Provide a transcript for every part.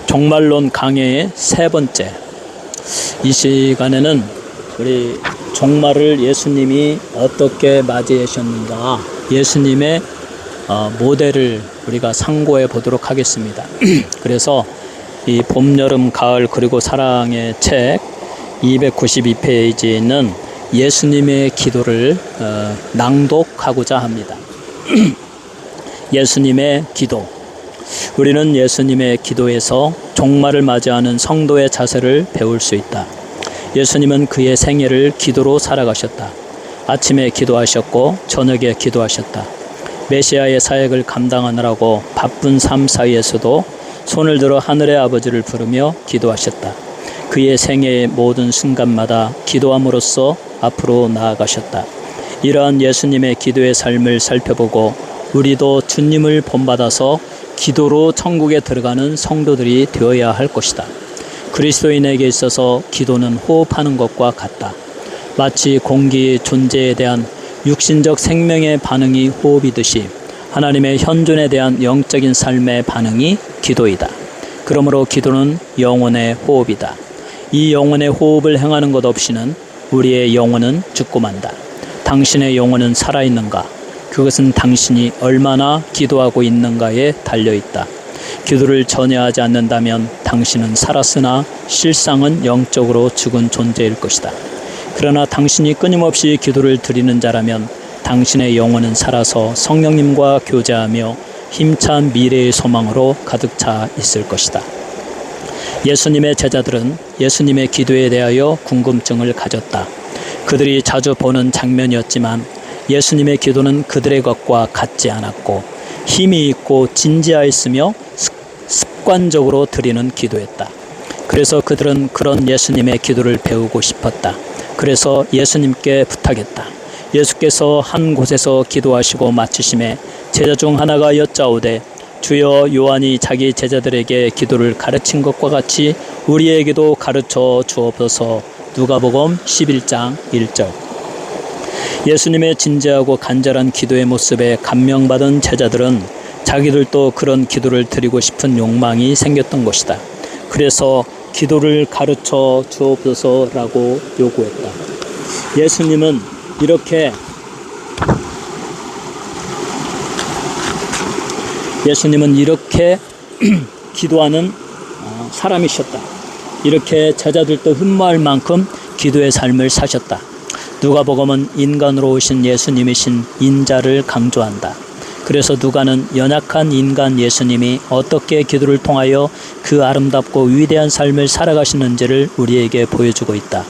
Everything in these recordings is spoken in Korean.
종말론 강해의 세 번째. 이 시간에는 우리 종말을 예수님이 어떻게 맞이하셨는가, 예수님의 모델을 우리가 상고해 보도록 하겠습니다. 그래서 이 봄, 여름, 가을 그리고 사랑의 책 292페이지에 있는 예수님의 기도를 낭독하고자 합니다. 예수님의 기도. 우리는 예수님의 기도에서 종말을 맞이하는 성도의 자세를 배울 수 있다. 예수님은 그의 생애를 기도로 살아가셨다. 아침에 기도하셨고 저녁에 기도하셨다. 메시아의 사역을 감당하느라고 바쁜 삶 사이에서도 손을 들어 하늘의 아버지를 부르며 기도하셨다. 그의 생애의 모든 순간마다 기도함으로써 앞으로 나아가셨다. 이러한 예수님의 기도의 삶을 살펴보고 우리도 주님을 본받아서 기도로 천국에 들어가는 성도들이 되어야 할 것이다. 그리스도인에게 있어서 기도는 호흡하는 것과 같다. 마치 공기의 존재에 대한 육신적 생명의 반응이 호흡이듯이 하나님의 현존에 대한 영적인 삶의 반응이 기도이다. 그러므로 기도는 영혼의 호흡이다. 이 영혼의 호흡을 행하는 것 없이는 우리의 영혼은 죽고 만다. 당신의 영혼은 살아있는가? 그것은 당신이 얼마나 기도하고 있는가에 달려있다. 기도를 전혀 하지 않는다면 당신은 살았으나 실상은 영적으로 죽은 존재일 것이다. 그러나 당신이 끊임없이 기도를 드리는 자라면 당신의 영혼은 살아서 성령님과 교제하며 힘찬 미래의 소망으로 가득 차 있을 것이다. 예수님의 제자들은 예수님의 기도에 대하여 궁금증을 가졌다. 그들이 자주 보는 장면이었지만 예수님의 기도는 그들의 것과 같지 않았고 힘이 있고 진지하였으며 습관적으로 드리는 기도였다. 그래서 그들은 그런 예수님의 기도를 배우고 싶었다. 그래서 예수님께 부탁했다. 예수께서 한 곳에서 기도하시고 마치심에 제자 중 하나가 여짜오되 주여, 요한이 자기 제자들에게 기도를 가르친 것과 같이 우리에게도 가르쳐 주옵소서. 누가복음 11장 1절. 예수님의 진지하고 간절한 기도의 모습에 감명받은 제자들은 자기들도 그런 기도를 드리고 싶은 욕망이 생겼던 것이다. 그래서 기도를 가르쳐 주옵소서라고 요구했다. 예수님은 이렇게 기도하는 사람이셨다. 이렇게 제자들도 흠모할 만큼 기도의 삶을 사셨다. 누가복음은 인간으로 오신 예수님이신 인자를 강조한다. 그래서 누가는 연약한 인간 예수님이 어떻게 기도를 통하여 그 아름답고 위대한 삶을 살아가시는지를 우리에게 보여주고 있다.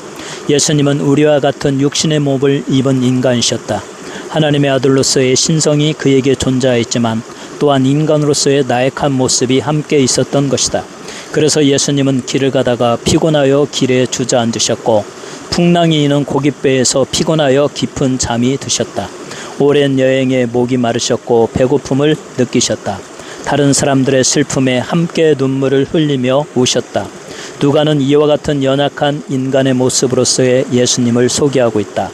예수님은 우리와 같은 육신의 몸을 입은 인간이셨다. 하나님의 아들로서의 신성이 그에게 존재하였지만 또한 인간으로서의 나약한 모습이 함께 있었던 것이다. 그래서 예수님은 길을 가다가 피곤하여 길에 주저앉으셨고 풍랑이 있는 고깃배에서 피곤하여 깊은 잠이 드셨다. 오랜 여행에 목이 마르셨고 배고픔을 느끼셨다. 다른 사람들의 슬픔에 함께 눈물을 흘리며 우셨다. 누가는 이와 같은 연약한 인간의 모습으로서의 예수님을 소개하고 있다.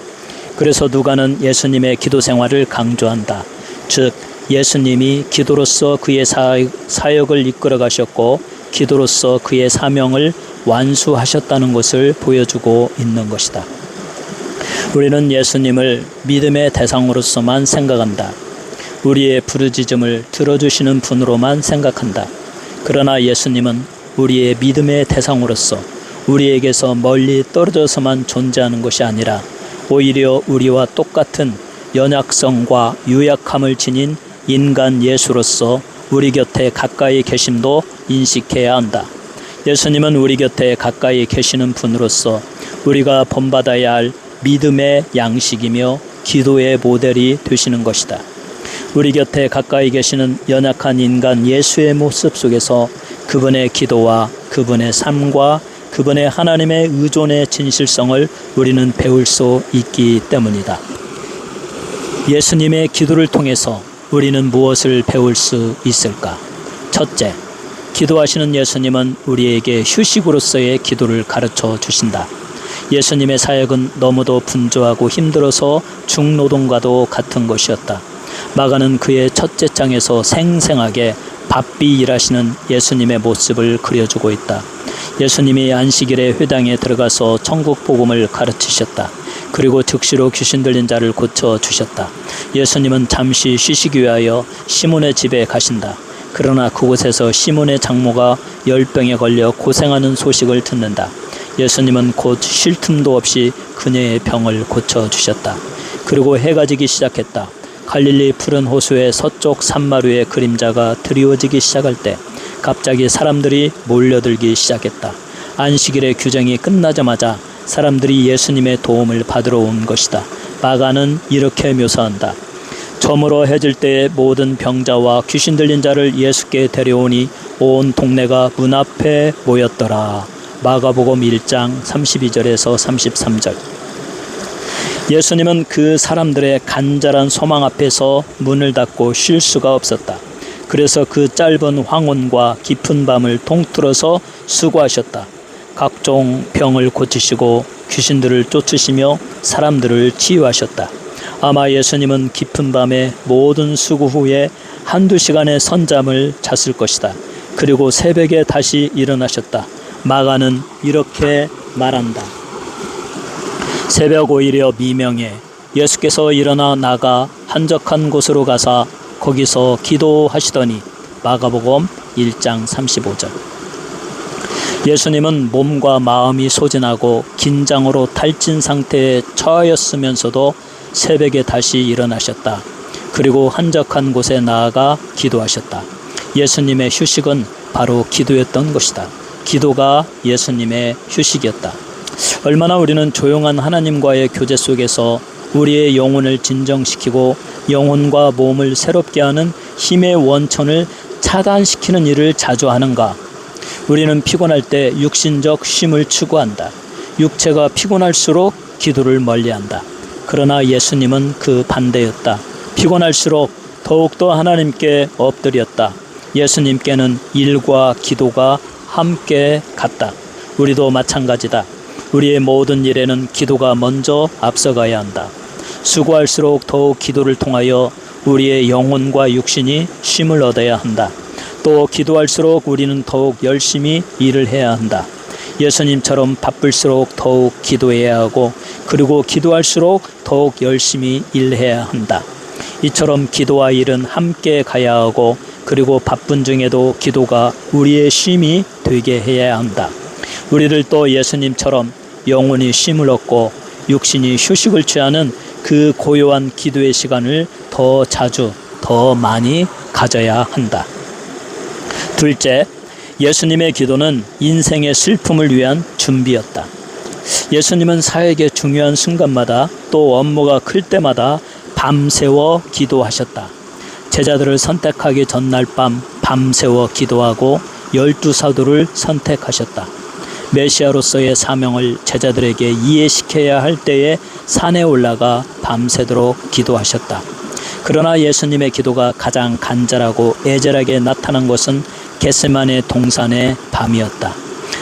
그래서 누가는 예수님의 기도 생활을 강조한다. 즉 예수님이 기도로서 그의 사역을 이끌어 가셨고 기도로서 그의 사명을 완수하셨다는 것을 보여주고 있는 것이다. 우리는 예수님을 믿음의 대상으로서만 생각한다. 우리의 부르짖음을 들어주시는 분으로만 생각한다. 그러나 예수님은 우리의 믿음의 대상으로서 우리에게서 멀리 떨어져서만 존재하는 것이 아니라 오히려 우리와 똑같은 연약성과 유약함을 지닌 인간 예수로서 우리 곁에 가까이 계심도 인식해야 한다. 예수님은 우리 곁에 가까이 계시는 분으로서 우리가 본받아야 할 믿음의 양식이며 기도의 모델이 되시는 것이다. 우리 곁에 가까이 계시는 연약한 인간 예수의 모습 속에서 그분의 기도와 그분의 삶과 그분의 하나님의 의존의 진실성을 우리는 배울 수 있기 때문이다. 예수님의 기도를 통해서 우리는 무엇을 배울 수 있을까? 첫째, 기도하시는 예수님은 우리에게 휴식으로서의 기도를 가르쳐 주신다. 예수님의 사역은 너무도 분주하고 힘들어서 중노동과도 같은 것이었다. 마가는 그의 첫째 장에서 생생하게 바삐 일하시는 예수님의 모습을 그려주고 있다. 예수님이 안식일에 회당에 들어가서 천국 복음을 가르치셨다. 그리고 즉시로 귀신 들린 자를 고쳐주셨다. 예수님은 잠시 쉬시기 위하여 시몬의 집에 가신다. 그러나 그곳에서 시몬의 장모가 열병에 걸려 고생하는 소식을 듣는다. 예수님은 곧 쉴 틈도 없이 그녀의 병을 고쳐주셨다. 그리고 해가 지기 시작했다. 갈릴리 푸른 호수의 서쪽 산마루의 그림자가 드리워지기 시작할 때 갑자기 사람들이 몰려들기 시작했다. 안식일의 규정이 끝나자마자 사람들이 예수님의 도움을 받으러 온 것이다. 마가는 이렇게 묘사한다. 저물어 해질 때에 모든 병자와 귀신 들린 자를 예수께 데려오니 온 동네가 문 앞에 모였더라. 마가복음 1장 32절에서 33절. 예수님은 그 사람들의 간절한 소망 앞에서 문을 닫고 쉴 수가 없었다. 그래서 그 짧은 황혼과 깊은 밤을 통틀어서 수고하셨다. 각종 병을 고치시고 귀신들을 쫓으시며 사람들을 치유하셨다. 아마 예수님은 깊은 밤에 모든 수고 후에 한두 시간의 선잠을 잤을 것이다. 그리고 새벽에 다시 일어나셨다. 마가는 이렇게 말한다. 새벽 오히려 미명에 예수께서 일어나 나가 한적한 곳으로 가사 거기서 기도하시더니 마가복음 1장 35절. 예수님은 몸과 마음이 소진하고 긴장으로 탈진 상태에 처하였으면서도 새벽에 다시 일어나셨다. 그리고 한적한 곳에 나아가 기도하셨다. 예수님의 휴식은 바로 기도였던 것이다. 기도가 예수님의 휴식이었다. 얼마나 우리는 조용한 하나님과의 교제 속에서 우리의 영혼을 진정시키고 영혼과 몸을 새롭게 하는 힘의 원천을 차단시키는 일을 자주 하는가? 우리는 피곤할 때 육신적 쉼을 추구한다. 육체가 피곤할수록 기도를 멀리한다. 그러나 예수님은 그 반대였다. 피곤할수록 더욱더 하나님께 엎드렸다. 예수님께는 일과 기도가 함께 갔다. 우리도 마찬가지다. 우리의 모든 일에는 기도가 먼저 앞서가야 한다. 수고할수록 더욱 기도를 통하여 우리의 영혼과 육신이 쉼을 얻어야 한다. 또 기도할수록 우리는 더욱 열심히 일을 해야 한다. 예수님처럼 바쁠수록 더욱 기도해야 하고 그리고 기도할수록 더욱 열심히 일해야 한다. 이처럼 기도와 일은 함께 가야 하고 그리고 바쁜 중에도 기도가 우리의 쉼이 되게 해야 한다. 우리를 또 예수님처럼 영혼이 쉼을 얻고 육신이 휴식을 취하는 그 고요한 기도의 시간을 더 자주, 더 많이 가져야 한다. 둘째, 예수님의 기도는 인생의 슬픔을 위한 준비였다. 예수님은 사역의 중요한 순간마다 또 업무가 클 때마다 밤새워 기도하셨다. 제자들을 선택하기 전날 밤새워 기도하고 12사도를 선택하셨다. 메시아로서의 사명을 제자들에게 이해시켜야 할 때에 산에 올라가 밤새도록 기도하셨다. 그러나 예수님의 기도가 가장 간절하고 애절하게 나타난 것은 겟세마네 동산의 밤이었다.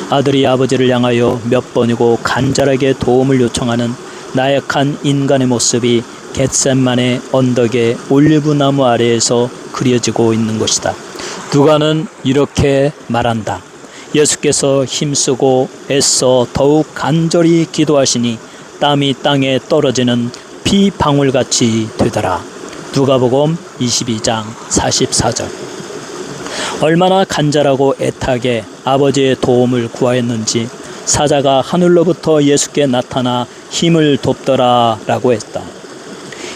아들이 아버지를 향하여 몇 번이고 간절하게 도움을 요청하는 나약한 인간의 모습이 겟세마네 언덕의 올리브나무 아래에서 그려지고 있는 것이다. 누가는 이렇게 말한다. 예수께서 힘쓰고 애써 더욱 간절히 기도하시니 땀이 땅에 떨어지는 피방울같이 되더라. 누가복음 22장 44절. 얼마나 간절하고 애타게 아버지의 도움을 구하였는지 사자가 하늘로부터 예수께 나타나 힘을 돕더라 라고 했다.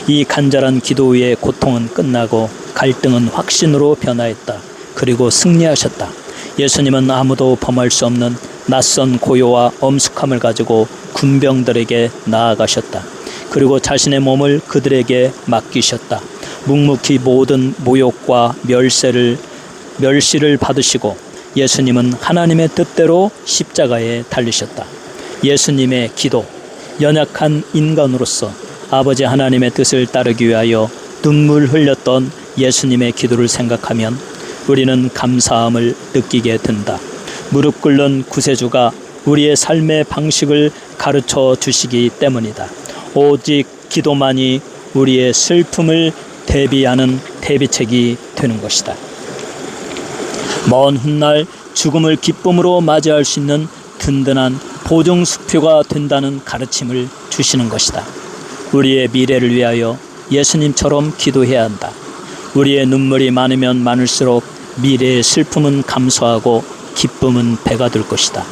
이 간절한 기도 위에 고통은 끝나고 갈등은 확신으로 변화했다. 그리고 승리하셨다. 예수님은 아무도 범할 수 없는 낯선 고요와 엄숙함을 가지고 군병들에게 나아가셨다. 그리고 자신의 몸을 그들에게 맡기셨다. 묵묵히 모든 모욕과 멸시를 받으시고 예수님은 하나님의 뜻대로 십자가에 달리셨다. 예수님의 기도, 연약한 인간으로서 아버지 하나님의 뜻을 따르기 위하여 눈물 흘렸던 예수님의 기도를 생각하면 우리는 감사함을 느끼게 된다. 무릎 꿇는 구세주가 우리의 삶의 방식을 가르쳐 주시기 때문이다. 오직 기도만이 우리의 슬픔을 대비하는 대비책이 되는 것이다. 먼 훗날 죽음을 기쁨으로 맞이할 수 있는 든든한 보증수표가 된다는 가르침을 주시는 것이다. 우리의 미래를 위하여 예수님처럼 기도해야 한다. 우리의 눈물이 많으면 많을수록 미래의 슬픔은 감소하고 기쁨은 배가 될 것이다.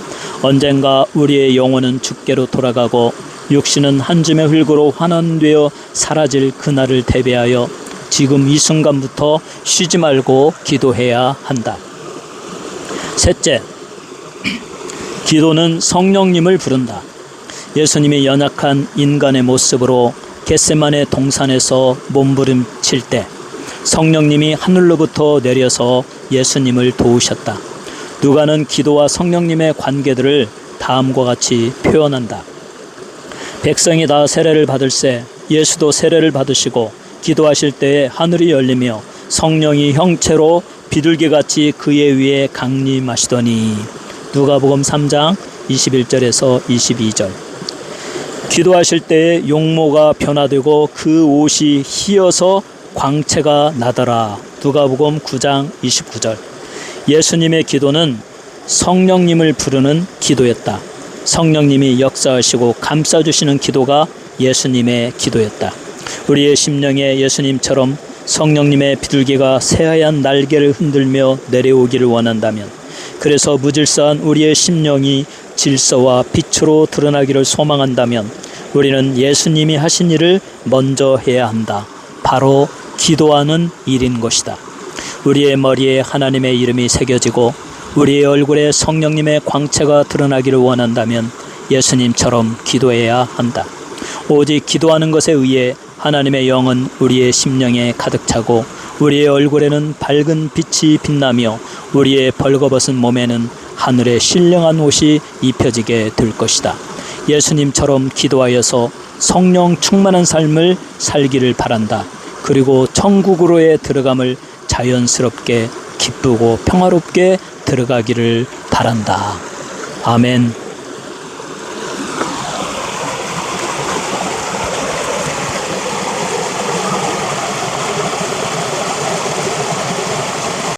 언젠가 우리의 영혼은 주께로 돌아가고 육신은 한 줌의 흙으로 환원되어 사라질 그날을 대비하여 지금 이 순간부터 쉬지 말고 기도해야 한다. 셋째, 기도는 성령님을 부른다. 예수님이 연약한 인간의 모습으로 겟세마네 동산에서 몸부림칠 때 성령님이 하늘로부터 내려서 예수님을 도우셨다. 누가는 기도와 성령님의 관계들을 다음과 같이 표현한다. 백성이 다 세례를 받을새 예수도 세례를 받으시고 기도하실 때에 하늘이 열리며 성령이 형체로 비둘기같이 그의 위에 강림하시더니. 누가복음 3장 21절에서 22절. 기도하실 때에 용모가 변화되고 그 옷이 희어서 광채가 나더라. 누가복음 9장 29절. 예수님의 기도는 성령님을 부르는 기도였다. 성령님이 역사하시고 감싸주시는 기도가 예수님의 기도였다. 우리의 심령에 예수님처럼 성령님의 비둘기가 새하얀 날개를 흔들며 내려오기를 원한다면, 그래서 무질서한 우리의 심령이 질서와 빛으로 드러나기를 소망한다면 우리는 예수님이 하신 일을 먼저 해야 한다. 바로 기도하는 일인 것이다. 우리의 머리에 하나님의 이름이 새겨지고 우리의 얼굴에 성령님의 광채가 드러나기를 원한다면 예수님처럼 기도해야 한다. 오직 기도하는 것에 의해 하나님의 영은 우리의 심령에 가득 차고 우리의 얼굴에는 밝은 빛이 빛나며 우리의 벌거벗은 몸에는 하늘의 신령한 옷이 입혀지게 될 것이다. 예수님처럼 기도하여서 성령 충만한 삶을 살기를 바란다. 그리고 천국으로의 들어감을 자연스럽게 기쁘고 평화롭게 들어가기를 바란다. 아멘.